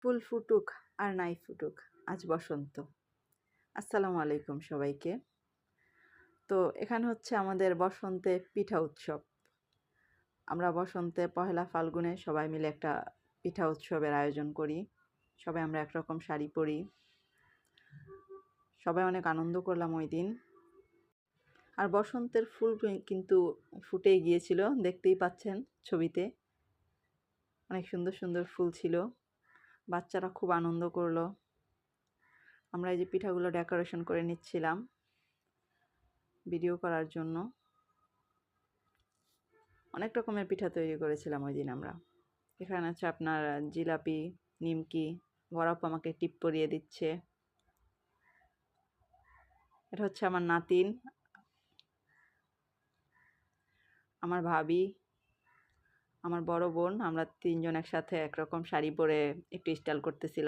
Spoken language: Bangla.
ফুল ফুটুক আর নাই ফুটুক, আজ বসন্ত। আসসালামু আলাইকুম সবাইকে। তো এখানে হচ্ছে আমাদের বসন্তে পিঠা উৎসব। আমরা বসন্তে পহেলা ফাল্গুনে সবাই মিলে একটা পিঠা উৎসবের আয়োজন করি। সবাই আমরা একরকম শাড়ি পরি, সবাই অনেক আনন্দ করলাম ওই দিন। আর বসন্তের ফুল কিন্তু ফুটেই গিয়েছিল, দেখতেই পাচ্ছেন ছবিতে। অনেক সুন্দর সুন্দর ফুল ছিল, বাচ্চারা খুব আনন্দ করলো। আমরা এই যে পিঠাগুলো ডেকোরেশন করে নিচ্ছিলাম ভিডিও করার জন্য। অনেক রকমের পিঠা তৈরি করেছিলাম ওই দিন আমরা। এখানে আছে আপনার জিলাপি, নিমকি। বরফ আমাকে টিপ পরিয়ে দিচ্ছে। এটা হচ্ছে আমার নাতিন, আমার ভাবি, আমার বড় বোন। আমরা তিনজন একসাথে একরকম শাড়ি পরে একটু স্টাইল করতেছিলাম।